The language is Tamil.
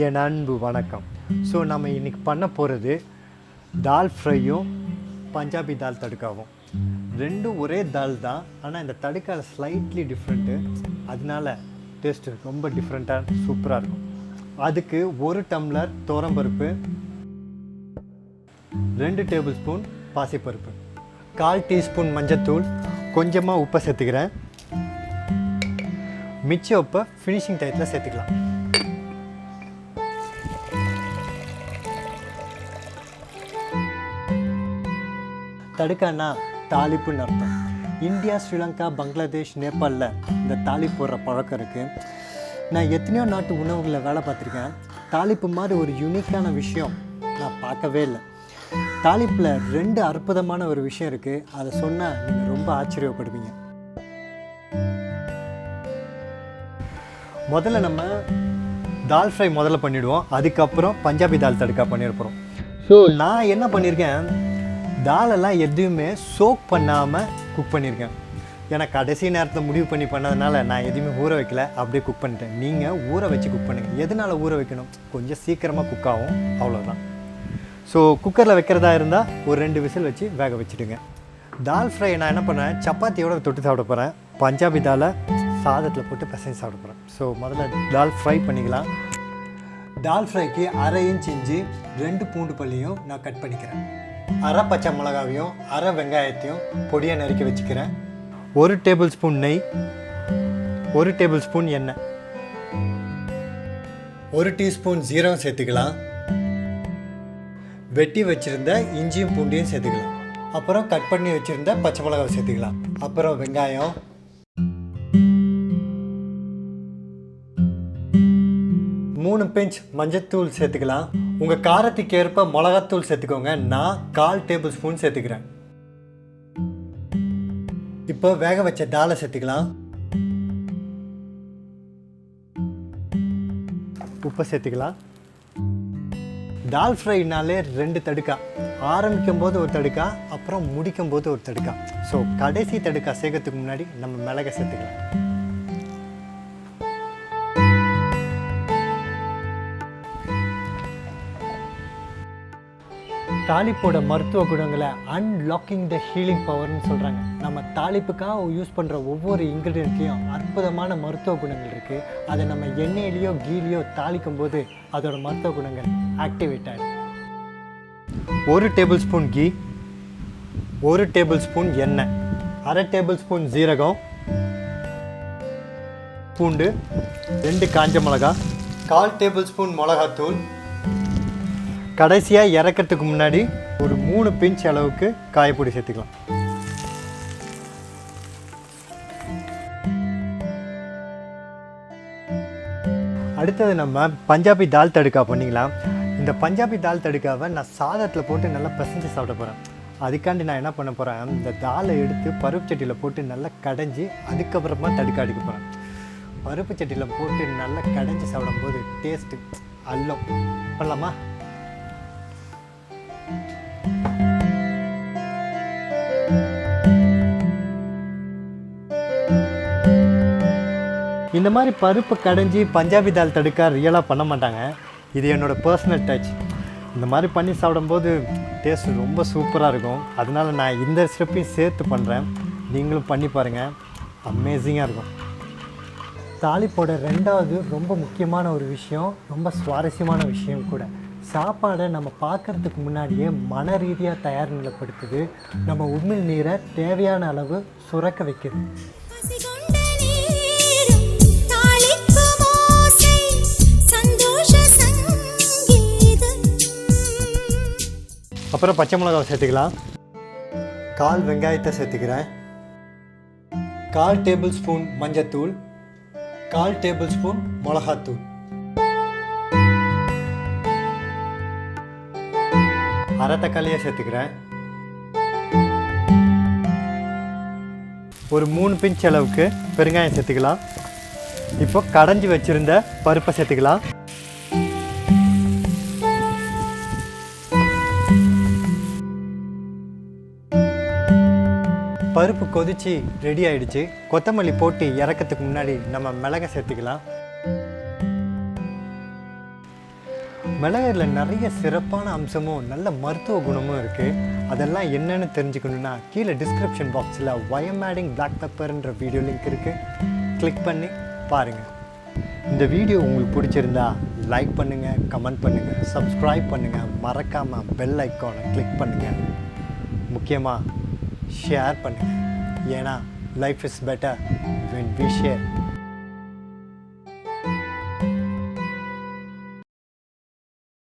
என் அன்பு வணக்கம். ஸோ நம்ம இன்றைக்கி பண்ண போகிறது தால் ஃப்ரையும் பஞ்சாபி தால் தடுக்காவும். ரெண்டும் ஒரே தால் தான், ஆனால் இந்த தடுக்கால ஸ்லைட்லி டிஃப்ரெண்ட்டு, அதனால டேஸ்ட்டு ரொம்ப டிஃப்ரெண்ட்டாக சூப்பராக இருக்கும். அதுக்கு 1 டம்ளர் துவரம்பருப்பு, 2 டேபிள் ஸ்பூன் பாசிப்பருப்பு, 1/4 டீஸ்பூன் மஞ்சத்தூள், கொஞ்சமாக உப்பை சேர்த்துக்கிறேன். மிச்ச உப்பை ஃபினிஷிங் டயத்தில் சேர்த்துக்கலாம். தடுக்கானா தாளிப்புன்னு அர்த்தம். இந்தியா, ஸ்ரீலங்கா, பங்களாதேஷ், நேபாளில் இந்த தாளிப்பு போடுற பழக்கம் இருக்குது. நான் எத்தனையோ நாட்டு உணவுகளை வேலை பார்த்துருக்கேன். தாளிப்பு மாதிரி ஒரு யூனிக்கான விஷயம் நான் பார்க்கவே இல்லை. தாளிப்பில் 2 அற்புதமான ஒரு விஷயம் இருக்குது. அதை சொன்னால் நீங்கள் ரொம்ப ஆச்சரியப்படுவீங்க. முதல்ல நம்ம தால் ஃப்ரை முதல்ல பண்ணிவிடுவோம், அதுக்கப்புறம் பஞ்சாபி தால் தடுக்கா பண்ணியிருப்போம். ஸோ நான் என்ன பண்ணியிருக்கேன், தாலெல்லாம் எதுவுமே சோக் பண்ணாமல் குக் பண்ணியிருக்கேன். ஏன்னா கடைசி நேரத்தில் முடிவு பண்ணதுனால நான் எதுவுமே ஊற வைக்கல, அப்படியே குக் பண்ணிட்டேன். நீங்கள் ஊற வச்சு குக் பண்ணுங்கள். எதனால் ஊற வைக்கணும், கொஞ்சம் சீக்கிரமாக குக் ஆகும், அவ்வளோதான். ஸோ குக்கரில் வைக்கிறதா இருந்தால் ஒரு 2 விசில் வச்சு வேக வச்சுடுங்க. தால் ஃப்ரை நான் என்ன பண்ணேன், சப்பாத்தியோடு தொட்டு சாப்பிட போகிறேன். பஞ்சாபி தாலை சாதத்தில் போட்டு பிசைஞ்சு சாப்பிட போகிறேன். ஸோ முதல்ல தால் ஃப்ரை பண்ணிக்கலாம். தால் ஃப்ரைக்கு 1/2 இன்ச் இஞ்சி, 2 பூண்டு பல்லியும் நான் கட் பண்ணிக்கிறேன். 1/2 பச்சை மிளகாவையும் 1/2 வெங்காயத்தையும் பொடியாக நறுக்கி வச்சுக்கிறேன். 1 டேபிள் ஸ்பூன் நெய், 1 டேபிள் ஸ்பூன் எண்ணெய், 1 டீஸ்பூன் ஜீரகம் சேர்த்துக்கலாம். வெட்டி வச்சுருந்த இஞ்சியும் பூண்டையும் சேர்த்துக்கலாம். அப்புறம் கட் பண்ணி வச்சுருந்த பச்சை மிளகாவை சேர்த்துக்கலாம். அப்புறம் வெங்காயம், 3 பிஞ்ச் மஞ்சத்தூள் சேர்த்துக்கலாம். உங்கள் காரத்துக்கு ஏற்ப மிளகாத்தூள் சேர்த்துக்கோங்க. நான் 1/4 டேபிள் ஸ்பூன் சேர்த்துக்கிறேன். இப்போ வேக வச்ச தாலை சேர்த்துக்கலாம். உப்பை சேர்த்துக்கலாம். தால் ஃப்ரைனாலே 2 தடுக்கா, ஆரம்பிக்கும் போது ஒரு தடுக்கா, அப்புறம் முடிக்கும் போது ஒரு தடுக்கா. ஸோ கடைசி தடுக்கா சேர்க்கறதுக்கு முன்னாடி நம்ம மிளகை சேர்த்துக்கலாம். தாளிப்போட மருத்துவ குணங்களை அன்லாக்கிங் த ஹீலிங் பவர்னு சொல்கிறாங்க. நம்ம தாளிப்புக்காக யூஸ் பண்ணுற ஒவ்வொரு இன்க்ரீடியன்ட்லேயும் அற்புதமான மருத்துவ குணங்கள் இருக்குது. அதை நம்ம எண்ணெயிலையோ கீலையோ தாளிக்கும் போது அதோட மருத்துவ குணங்கள் ஆக்டிவேட் ஆகிடும். 1 table spoon ghee, 1 table spoon எண்ணெய், 1/2 டேபிள் ஸ்பூன் ஜீரகம், பூண்டு, 2 காஞ்ச மிளகா, 1/4 டேபிள் ஸ்பூன் மிளகாத்தூள். கடைசியாக இறக்கிறதுக்கு முன்னாடி ஒரு 3 பிஞ்ச் அளவுக்கு காயப்பொடி சேர்த்துக்கலாம். அடுத்தது நம்ம பஞ்சாபி தால் தடுக்கா பண்ணிக்கலாம். இந்த பஞ்சாபி தால் தடுக்காவை நான் சாதத்தில் போட்டு நல்லா பிசைஞ்சு சாப்பிட போகிறேன். அதுக்காண்டி நான் என்ன பண்ண போகிறேன், இந்த தாலை எடுத்து பருப்பு சட்டியில் போட்டு நல்லா கடைஞ்சி அதுக்கப்புறமா தடுக்கா அடிக்க போகிறேன். பருப்பு சட்டியில் போட்டு நல்லா கடைஞ்சி சாப்பிடும்போது டேஸ்ட்டு அல்லம். பண்ணலாமா? இந்த மாதிரி பருப்பு கடைஞ்சி பஞ்சாபி தால் தடுக்கா ரியலாக பண்ண மாட்டாங்க. இது என்னோடய பர்சனல் டச். இந்த மாதிரி பண்ணி சாப்பிடும்போது டேஸ்ட் ரொம்ப சூப்பராக இருக்கும். அதனால் நான் இந்த ரெசிபியும் சேர்த்து பண்ணுறேன். நீங்களும் பண்ணி பாருங்கள், அமேசிங்காக இருக்கும். தாளிப்போட 2வது ரொம்ப முக்கியமான ஒரு விஷயம், ரொம்ப சுவாரஸ்யமான விஷயம் கூட. சாப்பாடை நம்ம பார்க்குறதுக்கு முன்னாடியே மன ரீதியாக தயார் நிலைப்படுத்துது. நம்ம உமிழ் நீரை தேவையான அளவு சுரக்க வைக்குது. அப்புறம் பச்சை மிளகாவை சேர்த்துக்கலாம். 1/4 வெங்காயத்தை சேர்த்துக்கிறேன். 1/4 டேபிள் ஸ்பூன் மஞ்சத்தூள், 1/4 டேபிள் ஸ்பூன் மிளகாத்தூள், 1/2 தக்காளியை சேர்த்துக்கிறேன். ஒரு 3 பிஞ்ச் அளவுக்கு பெருங்காயம் சேர்த்துக்கலாம். இப்போ கடைஞ்சி வச்சுருந்த பருப்பை சேர்த்துக்கலாம். பருப்பு கொதிச்சு ரெடி ஆகிடுச்சு. கொத்தமல்லி போட்டு இறக்கிறதுக்கு முன்னாடி நம்ம மிளகை சேர்த்துக்கலாம். மிளகுல நிறைய சிறப்பான அம்சமும் நல்ல மருத்துவ குணமும் இருக்குது. அதெல்லாம் என்னென்னு தெரிஞ்சுக்கணுன்னா கீழே டிஸ்கிரிப்ஷன் பாக்ஸில் why I'm adding black pepperன்ற வீடியோ லிங்க் இருக்குது, கிளிக் பண்ணி பாருங்கள். இந்த வீடியோ உங்களுக்கு பிடிச்சிருந்தா லைக் பண்ணுங்கள், கமெண்ட் பண்ணுங்கள், சப்ஸ்கிரைப் பண்ணுங்கள், மறக்காமல் பெல் ஐக்கானை கிளிக் பண்ணுங்கள். முக்கியமாக ஷேர் பண்ணுங்கள். ஏன்னா life is better when we share.